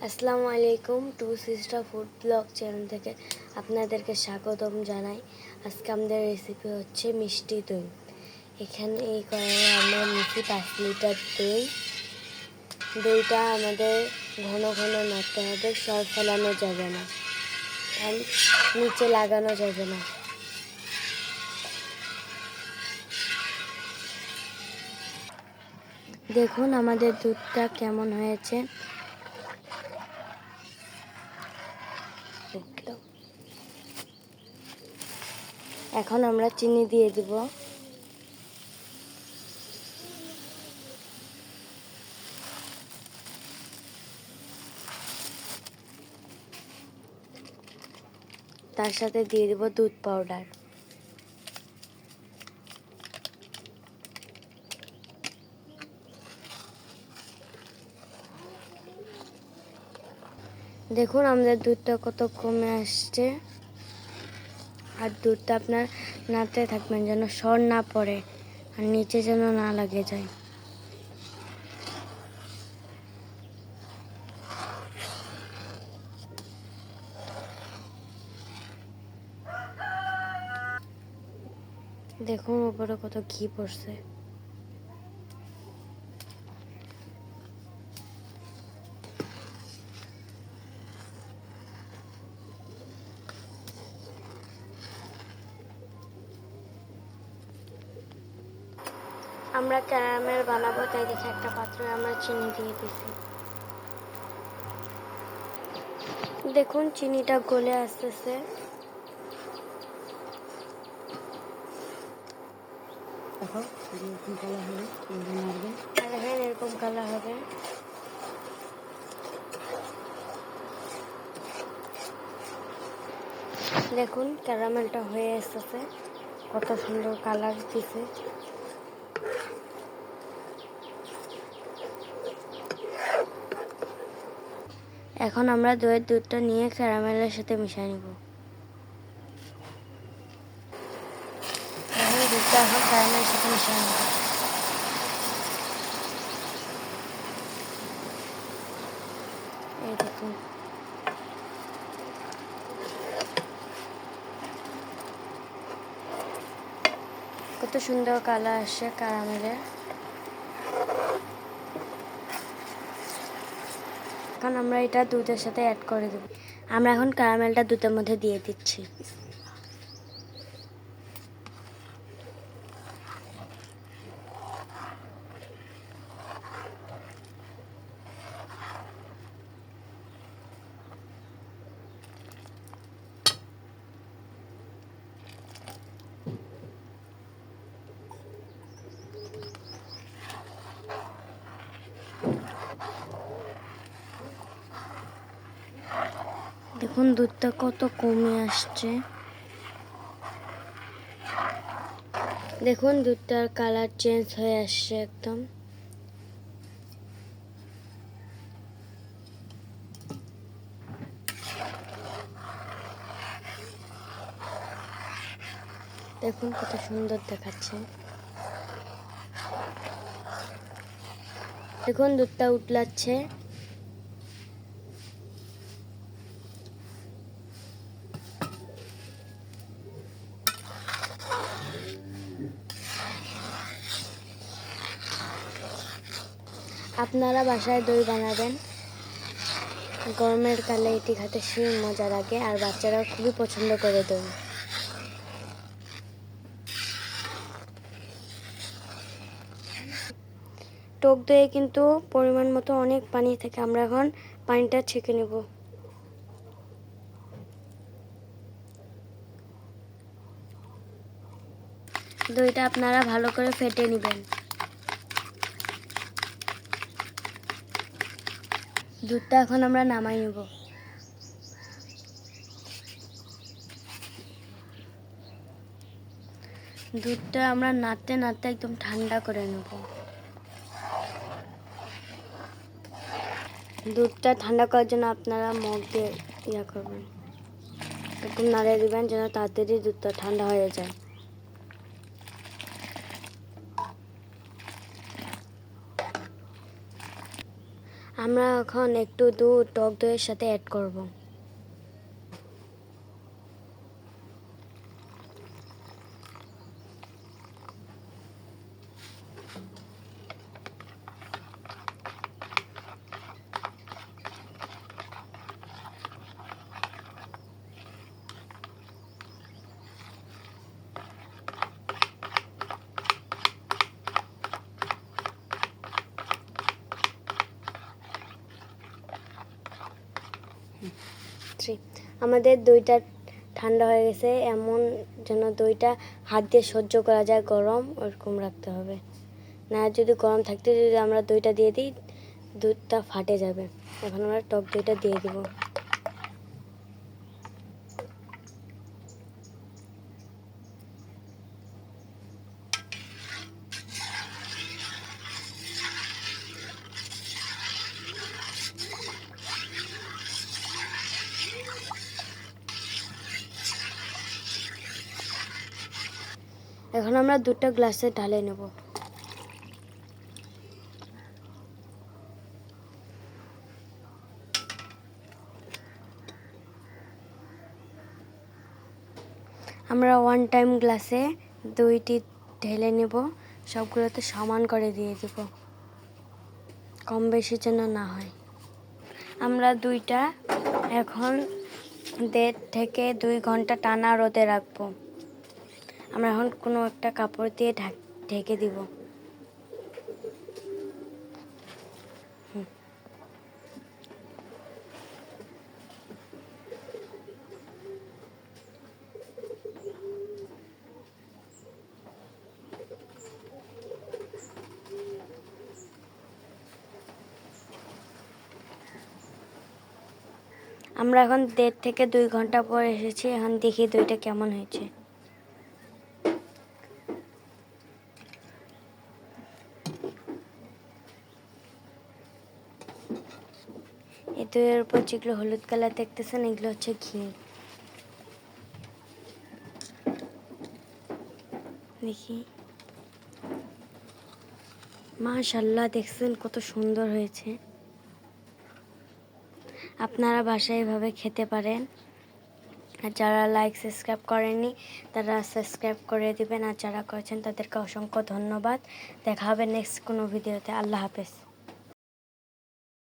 আসসালামু আলাইকুম। Two sister food blog channel থেকে আপনাদেরকে স্বাগতম জানাই। আজকে আমাদের রেসিপি হচ্ছে মিষ্টি দই। এখানে এই কড়াইয়ে আমরা নিচ্ছি 5 লিটার দই। দইটা আমাদের ঘন ঘন নাড়তে হবে, সর ফেলানো যাবে না আর নিচে লাগানো যাবে না। দেখুন আমাদের দুধটা কেমন হয়েছে। এখন আমরা চিনি দিয়ে দিব। তার সাথে দিয়ে দিব দুধ পাউডার। দেখুন আমাদের দুধটা কত কমে আসছে। আর দুধটা আপনার নাড়তে থাকবেন যেন সর না পড়ে আর নিচে যেন না লাগে যায়। দেখুন উপরে কত ঘি পড়ছে। আমরা ক্যারামেল বানাবো, তাই দেখে একটা পাত্রে আমরা চিনি দিয়ে দিছি। দেখুন চিনিটা গলে আসতেছে। এরকম কালার হবে। দেখুন ক্যারামেলটা হয়ে আসতেছে, কত সুন্দর কালার দিছে। এখন আমরা দইয়ের দুধটা নিয়ে ক্যারামেলের সাথে মিশিয়ে নিব। দুধটা এখন ক্যারামেলের সাথে মিশিয়ে নিব। এই দেখুন কত সুন্দর কালার আসছে ক্যারামেলের। এখন আমরা এটা দুধের সাথে অ্যাড করে দেব। আমরা এখন ক্যারামেলটা দুধের মধ্যে দিয়ে দিচ্ছি। দেখুন দুধটা কত কমে আসছে। দেখুন দুধটার কালার চেঞ্জ হয়ে আসছে একদম। দেখুন কত সুন্দর দেখাচ্ছে। দেখুন দুধটা উতলাচ্ছে। আপনারা বাসায় দই বানাবেন, গরমের কালে এটি খেতে সেই মজা লাগে আর বাচ্চারা খুবই পছন্দ করে দই। টক দইয়ে কিন্তু পরিমাণ মতো অনেক পানি থাকে। আমরা এখন পানিটা ছেঁকে নেব। দইটা আপনারা ভালো করে ফেটে নেবেন। দুধটা এখন আমরা নামাই নেব। দুধটা আমরা নাড়তে নাড়তে একদম ঠান্ডা করে নেব। দুধটা ঠান্ডা করার জন্য আপনারা মগ দিয়ে করবেন, একদম নাড়িয়ে দিবেন যেন তাড়াতাড়ি দুধটা ঠান্ডা হয়ে যায়। আমরা এখন একটু দুধ টক দইয়ের সাথে অ্যাড করব। আমাদের দইটা ঠান্ডা হয়ে গেছে, এমন যেন দইটা হাত দিয়ে সহ্য করা যায়, গরম ওরকম রাখতে হবে। না যদি গরম থাকতে যদি আমরা দইটা দিয়ে দিই, দুধটা ফাটে যাবে। এখন আমরা টক দইটা দিয়ে দিব। এখন আমরা দুটো গ্লাসে ঢালে নেব। আমরা ওয়ান টাইম গ্লাসে দুইটি ঢেলে নেব, সবগুলোতে সমান করে দিয়ে দেব, কম বেশি যেন না হয়। আমরা দুইটা এখন 1.5 থেকে 2 ঘন্টা টানা রোদে রাখবো। আমরা এখন কোনো একটা কাপড় দিয়ে ঢেকে দিব। আমরা এখন 1.5 থেকে 2 ঘন্টা পর এসেছি, এখন দেখি দইটা কেমন হয়েছে। এই দইয়ের উপর যেগুলো হলুদ কালার দেখতেছেন, এগুলো হচ্ছে ঘি। দেখি, মাশাআল্লাহ, দেখছেন কত সুন্দর হয়েছে। আপনারা বাসায় এভাবে খেতে পারেন। আর যারা লাইক সাবস্ক্রাইব করেননি তারা সাবস্ক্রাইব করে দিবেন, আর যারা করেছেন তাদেরকে অসংখ্য ধন্যবাদ। দেখা হবে নেক্সট কোনো ভিডিওতে। আল্লাহ হাফেজ।